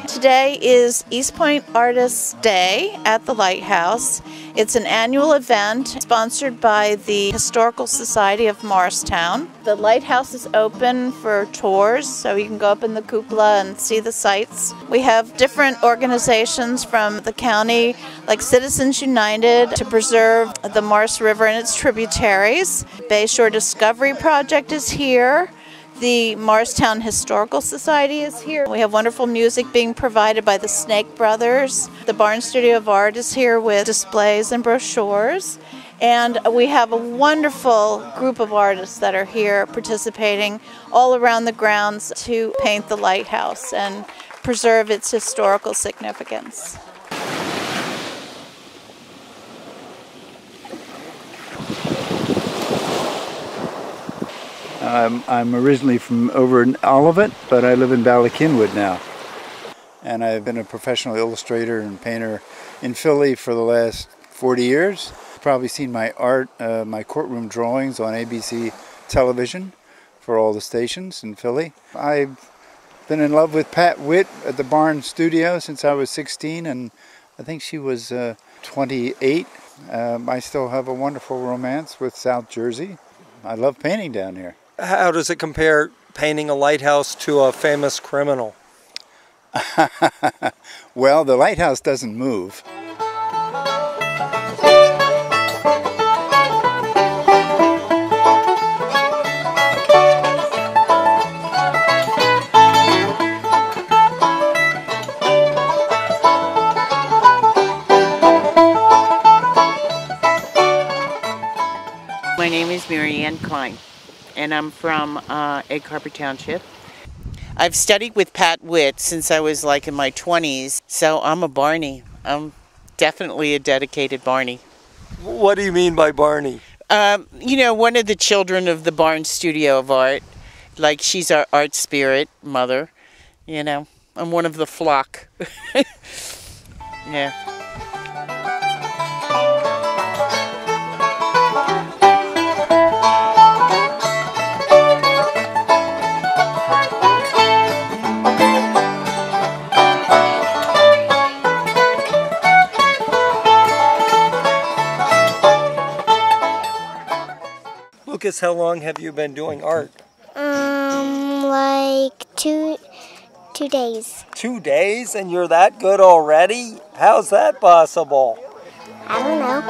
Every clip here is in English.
Today is East Point Artists' Day at the Lighthouse. It's an annual event sponsored by the Historical Society of Morristown. The lighthouse is open for tours, so you can go up in the cupola and see the sights. We have different organizations from the county, like Citizens United, to preserve the Maurice River and its tributaries. Bayshore Discovery Project is here. The Morristown Historical Society is here. We have wonderful music being provided by the Snake Brothers. The Barn Studio of Art is here with displays and brochures. And we have a wonderful group of artists that are here participating all around the grounds to paint the lighthouse and preserve its historical significance. I'm originally from over in Olivet, but I live in Ballackinwood now. And I've been a professional illustrator and painter in Philly for the last 40 years. You've probably seen my art, my courtroom drawings on ABC television for all the stations in Philly. I've been in love with Pat Witt at the Barn Studio since I was 16, and I think she was 28. I still have a wonderful romance with South Jersey. I love painting down here. How does it compare painting a lighthouse to a famous criminal? Well, the lighthouse doesn't move. My name is Mary Ann Klein, and I'm from Egg Harbor Township. I've studied with Pat Witt since I was like in my 20s, so I'm a Barney. I'm definitely a dedicated Barney. What do you mean by Barney? You know, one of the children of the Barn Studio of Art. Like, she's our art spirit mother, you know. I'm one of the flock. Yeah. Lucas, how long have you been doing art? Like two days. 2 days, and you're that good already? How's that possible? I don't know.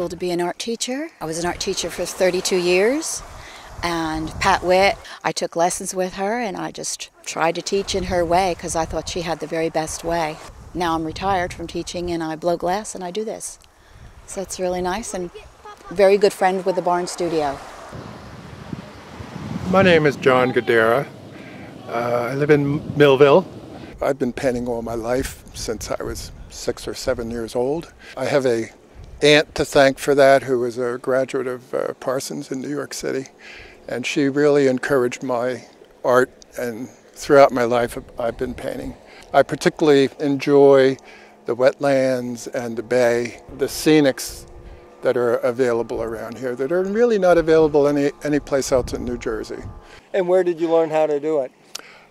To be an art teacher. I was an art teacher for 32 years, and Pat Witt, I took lessons with her and I just tried to teach in her way because I thought she had the very best way. Now I'm retired from teaching and I blow glass and I do this. So it's really nice, and very good friend with the Barn Studio. My name is John Gadara. I live in Millville. I've been painting all my life since I was 6 or 7 years old. I have a aunt to thank for that, who was a graduate of Parsons in New York City, and she really encouraged my art, and throughout my life I've been painting. I particularly enjoy the wetlands and the bay, the scenics that are available around here that are really not available any place else in New Jersey. And where did you learn how to do it?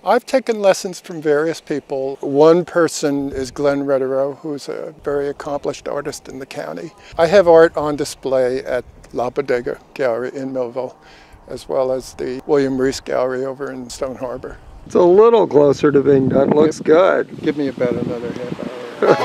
I've taken lessons from various people. One person is Glenn Rederow, who's a very accomplished artist in the county. I have art on display at La Bodega Gallery in Millville, as well as the William Reese Gallery over in Stone Harbor. It's a little closer to being done. Looks good. Give me about another half hour.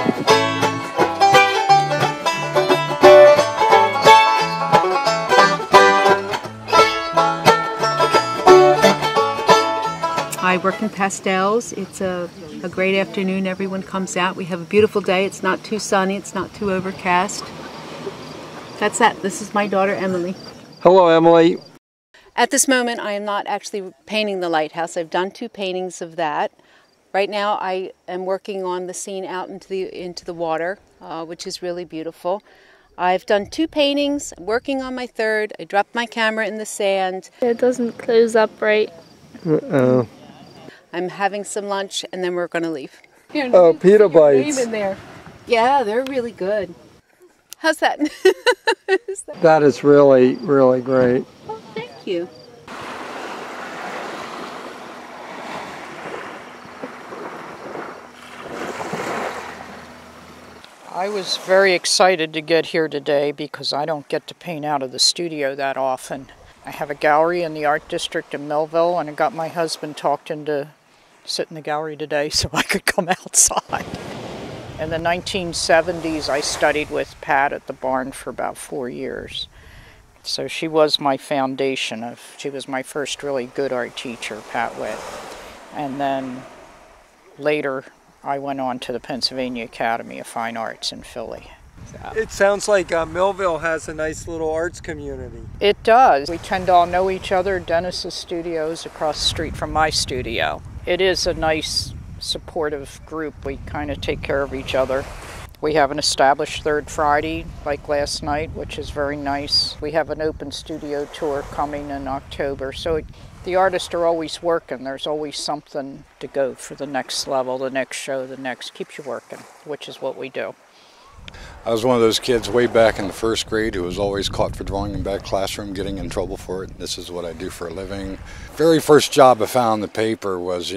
I work in pastels. It's a great afternoon. Everyone comes out. We have a beautiful day. It's not too sunny. It's not too overcast. That's that. This is my daughter, Emily. Hello, Emily. At this moment, I am not actually painting the lighthouse. I've done 2 paintings of that. Right now, I am working on the scene out into the water, which is really beautiful. I've done 2 paintings, working on my 3rd. I dropped my camera in the sand. It doesn't close up right. Uh-oh. I'm having some lunch, and then we're going to leave. Oh, pita bites. In there. Yeah, they're really good. How's that? That is really, really great. Oh, thank you. I was very excited to get here today because I don't get to paint out of the studio that often. I have a gallery in the art district in Millville, and I got my husband talked into sit in the gallery today so I could come outside. In the 1970s, I studied with Pat at the barn for about 4 years. So she was my foundation. She was my first really good art teacher, Pat Witt. And then later, I went on to the Pennsylvania Academy of Fine Arts in Philly. It sounds like Millville has a nice little arts community. It does. We tend to all know each other. Dennis's studio is across the street from my studio. It is a nice, supportive group. We kind of take care of each other. We have an established 3rd Friday, like last night, which is very nice. We have an open studio tour coming in October. So the artists are always working. There's always something to go for the next level, the next show, the next. Keeps you working, which is what we do. I was one of those kids way back in the 1st grade who was always caught for drawing in back classroom, getting in trouble for it. This is what I do for a living. Very first job I found in the paper was,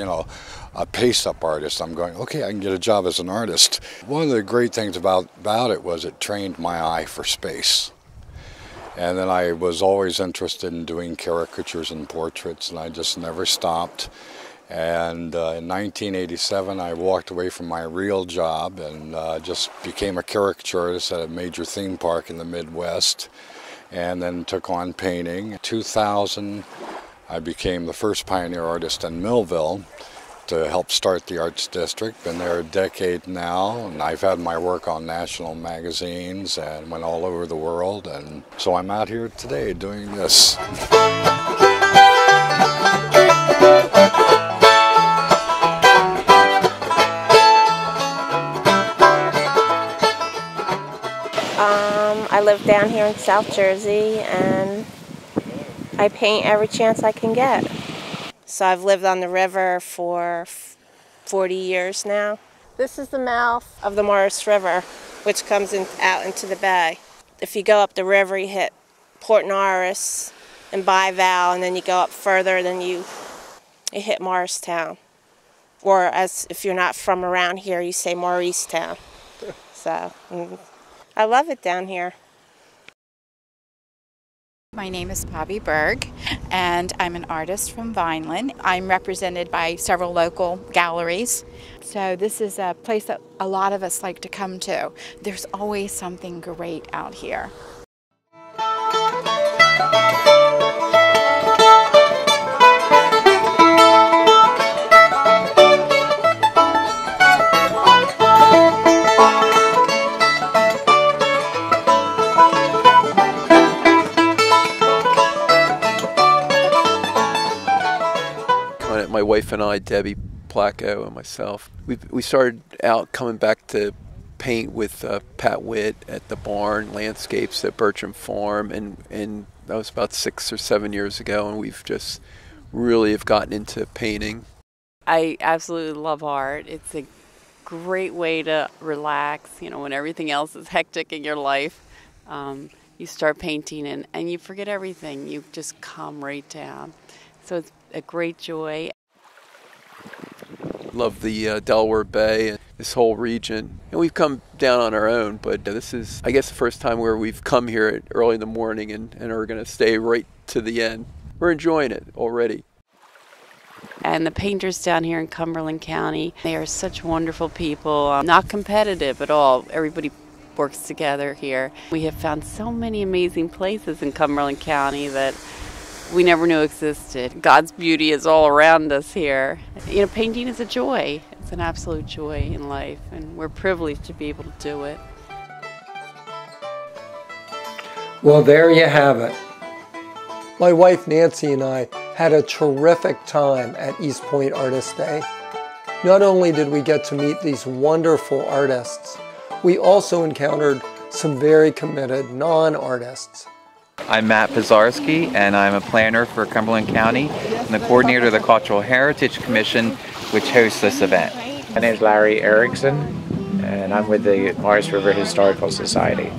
a pace-up artist. I'm going, okay, I can get a job as an artist. One of the great things about it was it trained my eye for space. And then I was always interested in doing caricatures and portraits, and I just never stopped. And in 1987, I walked away from my real job and just became a caricature artist at a major theme park in the Midwest, and then took on painting. In 2000, I became the first pioneer artist in Millville to help start the Arts District. Been there a decade now, and I've had my work on national magazines and went all over the world, and so I'm out here today doing this. I live down here in South Jersey, and I paint every chance I can get. So I've lived on the river for 40 years now. This is the mouth of the Maurice River, which comes out into the bay. If you go up the river, you hit Port Norris and Bival, and then you go up further, then you hit Morristown. Or as if you're not from around here, you say Mauricetown. So I love it down here. My name is Bobby Berg, and I'm an artist from Vineland. I'm represented by several local galleries. So this is a place that a lot of us like to come to. There's always something great out here. My wife and I, Debbie Placco and myself, we started out coming back to paint with Pat Witt at the barn, landscapes at Bertram Farm, and that was about 6 or 7 years ago, and we've just really have gotten into painting. I absolutely love art. It's a great way to relax, when everything else is hectic in your life. You start painting and you forget everything. You just calm right down. So it's a great joy. Love the Delaware Bay and this whole region. And we've come down on our own, but this is, I guess, the first time where we've come here early in the morning and are going to stay right to the end. We're enjoying it already. And the painters down here in Cumberland County, they are such wonderful people, not competitive at all. Everybody works together here. We have found so many amazing places in Cumberland County that we never knew existed. God's beauty is all around us here. You know, painting is a joy. It's an absolute joy in life, and we're privileged to be able to do it. Well, there you have it. My wife Nancy and I had a terrific time at East Point Artist Day. Not only did we get to meet these wonderful artists, we also encountered some very committed non-artists. I'm Matt Pizarski, and I'm a planner for Cumberland County and the coordinator of the Cultural Heritage Commission, which hosts this event. My name is Larry Erickson, and I'm with the Maurice River Historical Society.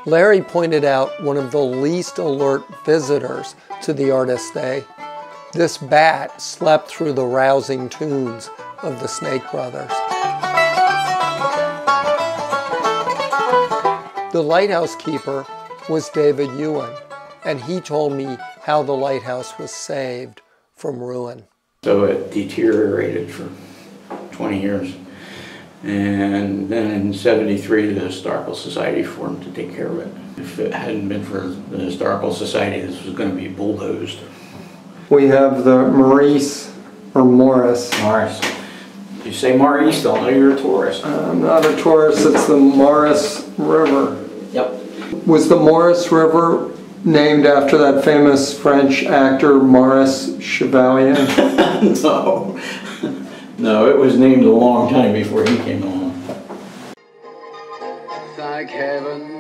Larry pointed out one of the least alert visitors to the Artist Day. This bat slept through the rousing tunes of the Snake Brothers. The lighthouse keeper was David Ewan, and he told me how the lighthouse was saved from ruin. So it deteriorated for 20 years. And then in '73, the Historical Society formed to take care of it. If it hadn't been for the Historical Society, this was going to be bulldozed. We have the Maurice, or Morris. Morris. You say Maurice, they'll know you're a tourist. I'm not a tourist, it's the Maurice River. Yep. Was the Maurice River named after that famous French actor Maurice Chevalier? No. No, it was named a long time before he came along. Thank heaven